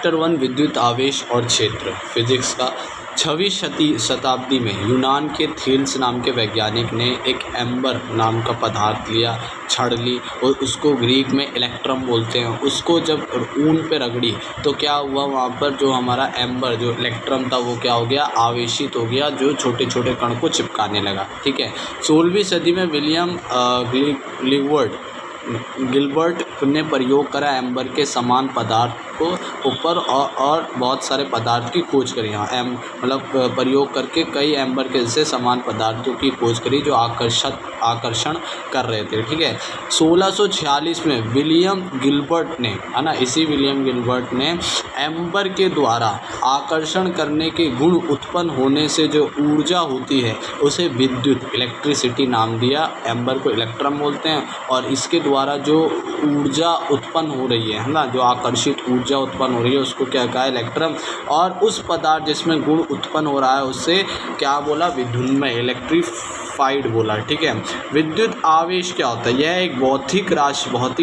Chapter 1 विद्युत आवेश और क्षेत्र फिजिक्स का। 6वीं शताब्दी में यूनान के थेल्स नाम के वैज्ञानिक ने एक एम्बर नाम का पदार्थ लिया, छड़ ली और उसको ग्रीक में इलेक्ट्रम बोलते हैं। उसको जब ऊन पे रगड़ी तो क्या हुआ, वहाँ पर जो हमारा एम्बर जो इलेक्ट्रम था वो क्या हो गया, आवेशित हो गया, जो छोटे छोटे कण को चिपकाने लगा। ठीक है। 16वीं सदी में विलियम गिलबर्ट ने प्रयोग करा एम्बर के समान पदार्थ को ऊपर और बहुत सारे पदार्थ की खोज करी। यहाँ मतलब प्रयोग करके कई एम्बर के जैसे समान पदार्थों की खोज करी जो आकर्षण कर रहे थे। ठीक है। 1646 में विलियम गिलबर्ट ने, है ना, इसी विलियम गिलबर्ट ने एम्बर के द्वारा आकर्षण करने के गुण उत्पन्न होने से जो ऊर्जा होती है उसे विद्युत इलेक्ट्रिसिटी नाम दिया। एम्बर को इलेक्ट्रम बोलते हैं और इसके द्वारा जो ऊर्जा उत्पन्न हो रही है ना, जो आकर्षित ऊर्जा उत्पन्न हो रही है उसको क्या कहा, इलेक्ट्रम। और उस पदार्थ जिसमें गुण उत्पन्न हो रहा है उससे क्या बोला, विद्युन्मय, इलेक्ट्रीफाइड बोला। ठीक है। विद्युत आवेश क्या होता है, यह एक भौतिक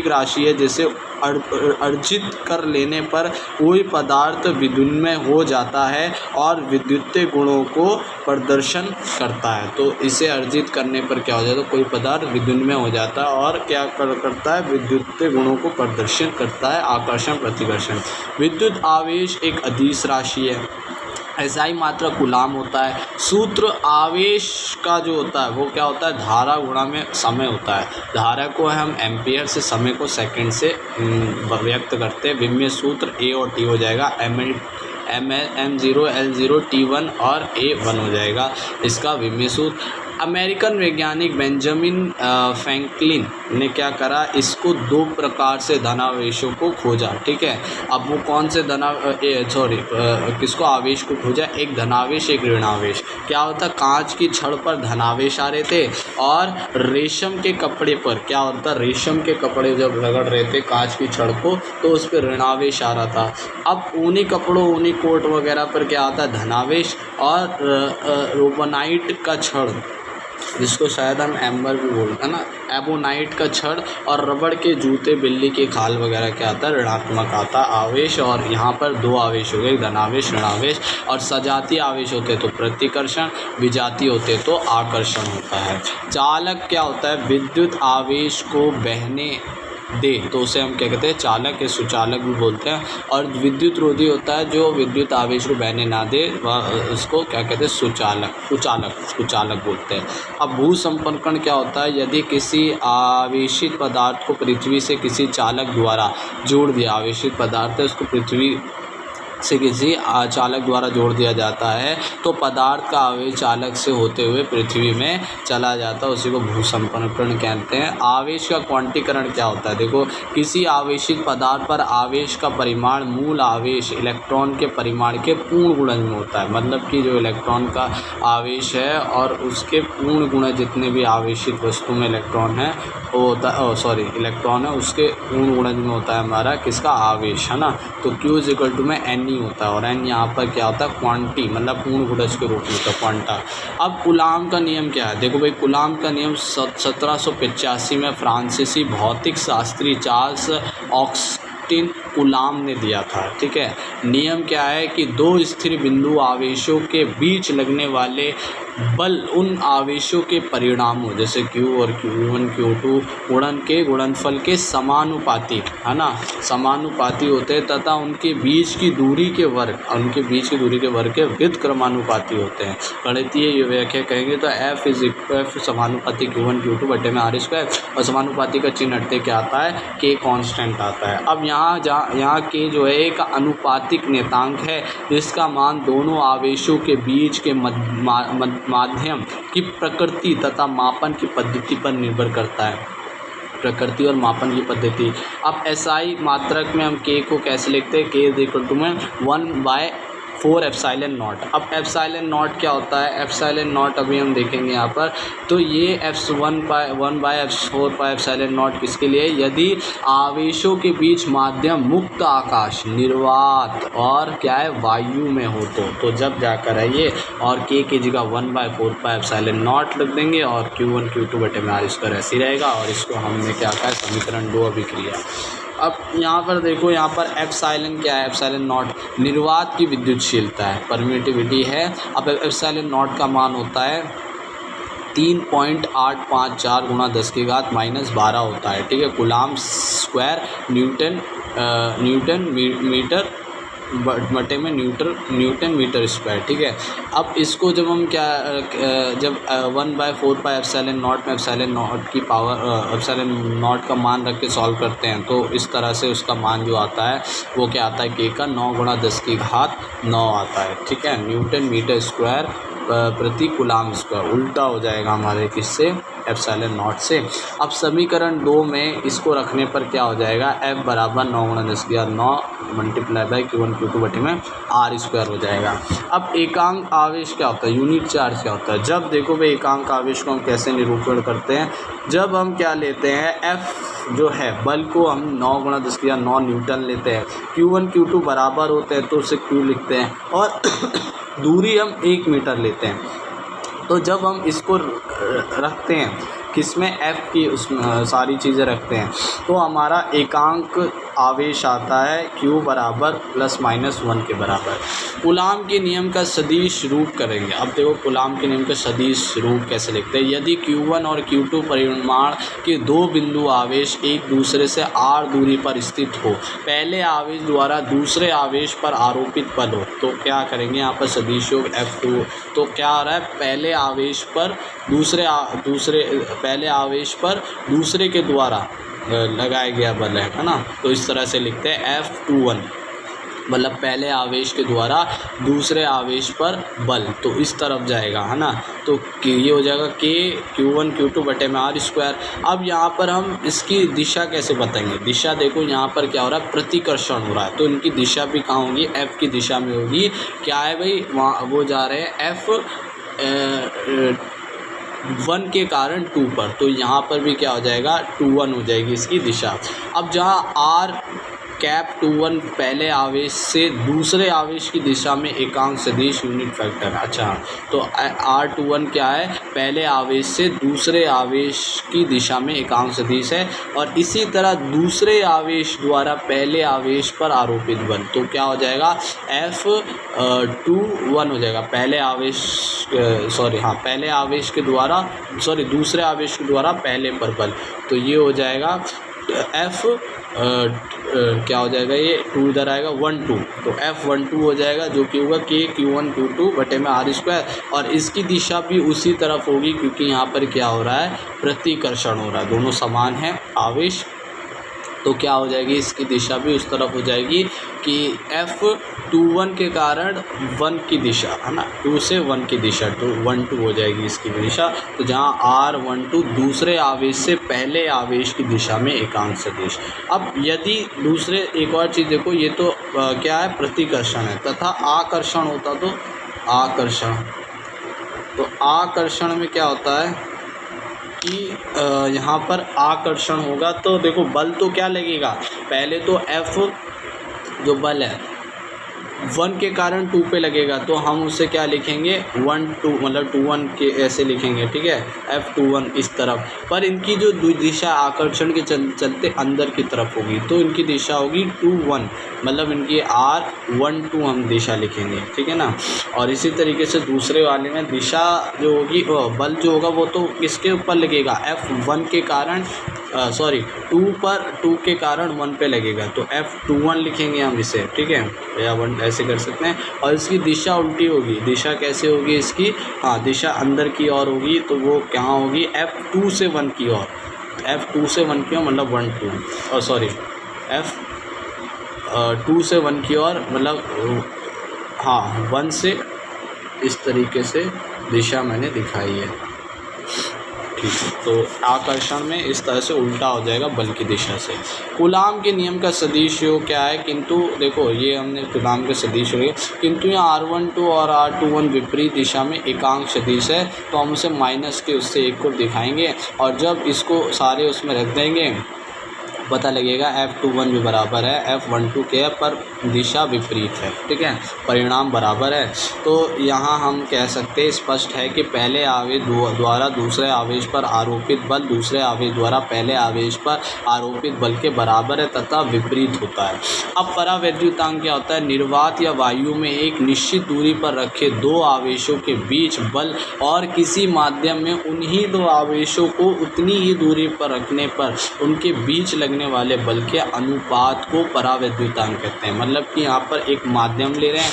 राशि है जिसे अर्जित कर लेने पर कोई पदार्थ विद्युन्मय हो जाता है और विद्युतीय गुणों को प्रदर्शन करता है। तो इसे अर्जित करने पर क्या हो जाता है, कोई पदार्थ विद्युन्मय हो जाता है और क्या करता है, विद्युतीय गुणों को प्रदर्शन करता है, आकर्षण प्रतिकर्षण। विद्युत आवेश एक अदिश राशि है। SI मात्रा कूलाम होता है। सूत्र आवेश का जो होता है वो क्या होता है, धारा गुणा में समय होता है। धारा को हम एम्पियर से, समय को सेकंड से व्यक्त करते हैं। विमीय सूत्र A और T हो जाएगा, M0 L0 T1 और A1 हो जाएगा इसका विमीय सूत्र। अमेरिकन वैज्ञानिक बेंजामिन फ्रैंकलिन ने क्या करा, इसको दो प्रकार से धनावेशों को खोजा। ठीक है। अब वो कौन से किसको, आवेश को खोजा, एक धनावेश एक ऋणावेश। क्या होता, कांच की छड़ पर धनावेश आ रहे थे और रेशम के कपड़े पर क्या होता, रेशम के कपड़े जब रगड़ रहे थे कांच की छड़ को तो उस पर ऋणावेश आ रहा था। अब ऊनी कपड़ों, ऊनी कोट वगैरह पर क्या आता है, धनावेश। और रोबोनाइट का छड़, जिसको शायद हम एम्बर भी बोलते हैं ना, एबोनाइट का छड़ और रबड़ के जूते, बिल्ली की खाल वगैरह क्या आता है, ऋणात्मक आता आवेश। और यहाँ पर दो आवेश हो गए, धनावेश ऋणावेश। और सजातीय आवेश होते तो प्रतिकर्षण, विजातीय होते तो आकर्षण होता है। चालक क्या होता है, विद्युत आवेश को बहने दे तो उसे हम क्या कहते हैं, चालक या सुचालक भी बोलते हैं। और विद्युत रोधी होता है जो विद्युत आवेश को बहने ना दे, उसको क्या कहते हैं, सुचालक बोलते हैं। अब भूसंपर्कण क्या होता है, यदि किसी आवेशित पदार्थ को पृथ्वी से किसी चालक द्वारा जोड़ दिया, आवेशित पदार्थ है उसको पृथ्वी से किसी चालक द्वारा जोड़ दिया जाता है तो पदार्थ का आवेश चालक से होते हुए पृथ्वी में चला जाता है, उसी को भूसंपर्कण कहते हैं। आवेश का क्वांटीकरण क्या होता है, देखो, किसी आवेशित पदार्थ पर आवेश का परिमाण मूल आवेश इलेक्ट्रॉन के परिमाण के पूर्ण गुणज में होता है। मतलब कि जो इलेक्ट्रॉन का आवेश है और उसके पूर्ण गुणज, जितने भी आवेशित वस्तु में इलेक्ट्रॉन है वो होता है, इलेक्ट्रॉन है उसके पूर्ण गुणज में होता है हमारा किसका, आवेश, है ना। तो Q में N होता है और N यहाँ पर क्या होता है, क्वांटी, मतलब पूर्ण गुणज के रूप में होता है, क्वांटा। अब कूलाम का नियम क्या है, देखो भाई, कूलाम का नियम 1785 में फ्रांसीसी भौतिक शास्त्री चार्ल्स ऑगस्टिन कूलाम ने दिया था। ठीक है। नियम क्या है कि दो स्थिर बिंदु आवेशों के बीच लगने वाले बल उन आवेशों के परिणामों जैसे Q और Q1 Q2 गुणन के गुणनफल के समानुपाती, है ना, समानुपाती होते हैं तथा उनके बीच की दूरी के वर्ग के व्युत्क्रमानुपाती होते हैं। गणितीय व्याख्या कहेंगे तो F समानुपाती Q1 Q2 बटे में R² और समानुपाती का चिन्ह हटते क्या आता है, K कांस्टेंट आता है। अब यहाँ K जो है एक अनुपातिक नियतांक है जिसका मान दोनों आवेशों के बीच के माध्यम की प्रकृति तथा मापन की पद्धति पर निर्भर करता है, प्रकृति और मापन की पद्धति। अब SI मात्रक में हम K को कैसे लिखते हैं, K में 1/4 एप्सिलॉन नॉट। अब एप्सिलॉन नॉट क्या होता है, एप्सिलॉन नॉट अभी हम देखेंगे यहाँ पर। तो ये F1/4 एप्सिलॉन नॉट किसके लिए, यदि आवेशों के बीच माध्यम मुक्त आकाश, निर्वात और क्या है, वायु में हो तो जब जाकर है ये, और K की जगह 1/4 एप्सिलॉन नॉट लिख देंगे और Q1 Q2 बटे में R² ऐसे ही रहेगा। और इसको हमने क्या कहा, समीकरण 2 अभी किया। अब यहाँ पर देखो, यहाँ पर एप्सिलॉन क्या है, एप्सिलॉन नॉट निर्वात की विद्युतशीलता है, परमिटिविटी है। अब एप्सिलॉन नॉट का मान होता है 3.854 गुणा 10⁻⁻12 होता है, ठीक है। कूलाम स्क्वायर न्यूटन मीटर बटे में न्यूटन मीटर स्क्वायर, ठीक है। अब इसको जब हम क्या जब 1/4 एप्सिलॉन नॉट में एप्सिलॉन नॉट की पावर एप्सिलॉन नॉट का मान रख के सॉल्व करते हैं तो इस तरह से उसका मान जो आता है वो क्या आता है, के का 9 गुणा 10⁻9 आता है, ठीक है। न्यूटन मीटर स्क्वायर प्रति कूलाम स्क्वायर उल्टा हो जाएगा हमारे किससे, एप्सिलॉन नॉट से। अब समीकरण 2 में इसको रखने पर क्या हो जाएगा, F बराबर 9 गुणा 10⁻9 मल्टीप्लाई बाई Q1 Q2 बटे में R स्क्वायर हो जाएगा। अब एकांक आवेश क्या होता है, यूनिट चार्ज क्या होता है। जब देखो भाई एकांक आवेश को हम कैसे निरूपण करते हैं, जब हम क्या लेते हैं, F जो है बल को हम 9 गुणा 10⁻9 न्यूटन लेते हैं, Q1 Q2 बराबर होते हैं तो उसे Q लिखते हैं, और दूरी हम 1 मीटर लेते हैं। तो जब हम इसको रखते हैं किसमें, F की उसमें सारी चीज़ें रखते हैं तो हमारा एकांक आवेश आता है Q बराबर ±1 के बराबर। कूलाम के नियम का सदिश रूप करेंगे। अब देखो कूलाम के नियम का सदिश रूप कैसे लिखते हैं। यदि Q1 और Q2 परिमाण के दो बिंदु आवेश एक दूसरे से r दूरी पर स्थित हो, पहले आवेश द्वारा दूसरे आवेश पर आरोपित बल हो, तो क्या करेंगे यहाँ पर सदिश योग F2। तो क्या आ रहा है, पहले आवेश पर दूसरे के द्वारा लगाया गया बल है ना। तो इस तरह से लिखते हैं F21, मतलब पहले आवेश के द्वारा दूसरे आवेश पर बल, तो इस तरफ जाएगा है ना। तो ये हो जाएगा K Q1 Q2 बटे में R स्क्वायर। अब यहाँ पर हम इसकी दिशा कैसे बताएंगे, दिशा देखो यहाँ पर क्या हो रहा है, प्रतिकर्षण हो रहा है, तो इनकी दिशा भी कहाँ होगी, F की दिशा में होगी। क्या है भाई, वहाँ वो जा रहे हैं F1 के कारण 2 पर, तो यहाँ पर भी क्या हो जाएगा, 2-1 हो जाएगी इसकी दिशा। अब जहाँ R कैप 2-1 पहले आवेश से दूसरे आवेश की दिशा में एकांक सदिश यूनिट वेक्टर, अच्छा तो R21 क्या है, पहले आवेश से दूसरे आवेश की दिशा में एकांक सदिश है, और इसी तरह दूसरे आवेश द्वारा पहले आवेश पर आरोपित बल, तो क्या हो जाएगा, F21 हो जाएगा, पहले आवेश पहले आवेश के द्वारा दूसरे आवेश के द्वारा पहले पर बल, तो ये हो जाएगा F क्या हो जाएगा, ये 2 इधर आएगा 1-2, तो F12 हो जाएगा, जो कि होगा K Q1 Q2 बटे में R स्क्वायर, और इसकी दिशा भी उसी तरफ होगी क्योंकि यहाँ पर क्या हो रहा है, प्रतिकर्षण हो रहा है, दोनों समान है आवेश, तो क्या हो जाएगी, इसकी दिशा भी उस तरफ हो जाएगी कि F21 के कारण 1 की दिशा है ना, 2 से 1 की दिशा, तो 1-2 हो जाएगी इसकी दिशा। तो जहाँ R12 दूसरे आवेश से पहले आवेश की दिशा में एकांक सदिश। अब यदि दूसरे एक और चीज़ देखो, ये तो क्या है, प्रतिकर्षण है, तथा आकर्षण होता तो आकर्षण में क्या होता है कि यहाँ पर आकर्षण होगा, तो देखो बल तो क्या लगेगा, पहले तो F जो बल है 1 के कारण 2 पे लगेगा, तो हम उसे क्या लिखेंगे, 1-2 मतलब 2-1 के ऐसे लिखेंगे, ठीक है, F21 इस तरफ, पर इनकी जो दिशा आकर्षण के चलते अंदर की तरफ होगी, तो इनकी दिशा होगी 2-1, मतलब इनकी R12 हम दिशा लिखेंगे, ठीक है ना। और इसी तरीके से दूसरे वाले में दिशा जो होगी, बल जो होगा वो तो किसके ऊपर लगेगा, F1 के कारण 2 के कारण 1 पे लगेगा, तो F21 लिखेंगे हम इसे, ठीक है, या 1 ऐसे कर सकते हैं। और इसकी दिशा उल्टी होगी, दिशा कैसे होगी इसकी, दिशा अंदर की ओर होगी, तो वो कहाँ होगी, F2 से 1 की ओर, F2 से 1 की ओर मतलब 2 से 1 की ओर, मतलब 1 से, इस तरीके से दिशा मैंने दिखाई है, ठीक है। तो आकर्षण में इस तरह से उल्टा हो जाएगा बल की दिशा से। कूलाम के नियम का सदिश योग क्या है, किंतु देखो ये हमने कूलाम के सदिश योग, किंतु यहाँ R12 और R21 विपरीत दिशा में एकांक सदिश है, तो हम उसे माइनस के उससे एक को दिखाएंगे, और जब इसको सारे उसमें रख देंगे पता लगेगा F21 भी बराबर है F12 के, पर दिशा विपरीत है। ठीक है, परिणाम बराबर है। तो यहाँ हम कह सकते हैं स्पष्ट है कि पहले आवेश द्वारा दूसरे आवेश पर आरोपित बल दूसरे आवेश द्वारा पहले आवेश पर आरोपित बल के बराबर है तथा विपरीत होता है। अब परावैद्युतांक क्या होता है? निर्वात या वायु में एक निश्चित दूरी पर रखे दो आवेशों के बीच बल और किसी माध्यम में उन्हीं दो आवेशों को उतनी ही दूरी पर रखने पर उनके बीच लगने वाले बल के अनुपात को परावैद्युतांक कहते हैं। मतलब कि यहाँ पर एक माध्यम ले रहे हैं,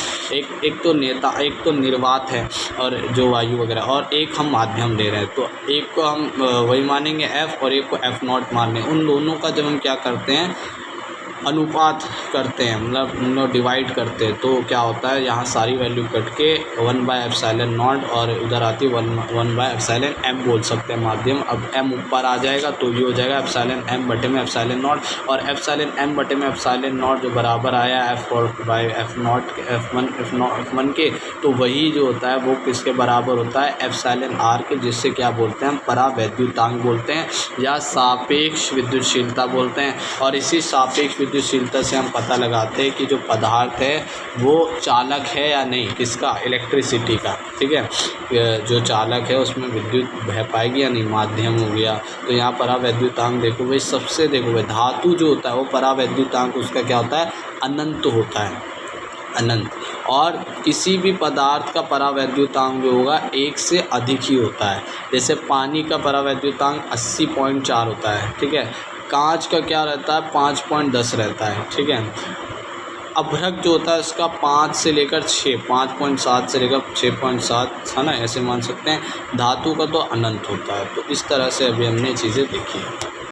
एक तो निर्वात है और जो वायु वगैरह, और एक हम माध्यम ले रहे हैं, तो एक को हम वही मानेंगे F और एक को F0 मान लें। उन दोनों का जब हम क्या करते हैं, अनुपात करते हैं, मतलब हम लोग डिवाइड करते हैं, तो क्या होता है यहाँ सारी वैल्यू कट के 1/ε0 और उधर आती 1/ε बोल सकते हैं माध्यम। अब m ऊपर आ जाएगा तो ये हो जाएगा ε m बटे में ε0, और ε m बटे में ε0 जो बराबर आया F1 के, तो वही जो होता है वो किसके बराबर होता है? εr के, जिससे क्या बोलते हैं हम? परावैद्युतांक बोलते हैं या सापेक्ष विद्युतशीलता बोलते हैं। और इसी सापेक्ष विद्युतशीलता से हम पता लगाते हैं कि जो पदार्थ है वो चालक है या नहीं, किसका? इलेक्ट्रिसिटी का। ठीक है, जो चालक है उसमें विद्युत बह पाएगी या नहीं, माध्यम हो गया। तो यहाँ परावैद्युतांक देखो भाई, सबसे देखो भाई, धातु जो होता है वो परावैद्युतांक उसका क्या होता है? अनंत होता है, अनंत। और किसी भी पदार्थ का परावैद्युतांक जो होगा 1 से अधिक ही होता है। जैसे पानी का परावैद्युतांक 80.4 होता है। ठीक है, कांच का क्या रहता है? 5.10 रहता है। ठीक है, अभ्रक जो होता है इसका 5 से लेकर 6, 5.7 से लेकर 6.7 है ना, ऐसे मान सकते हैं। धातु का तो अनंत होता है। तो इस तरह से अभी हमने चीज़ें देखी हैं।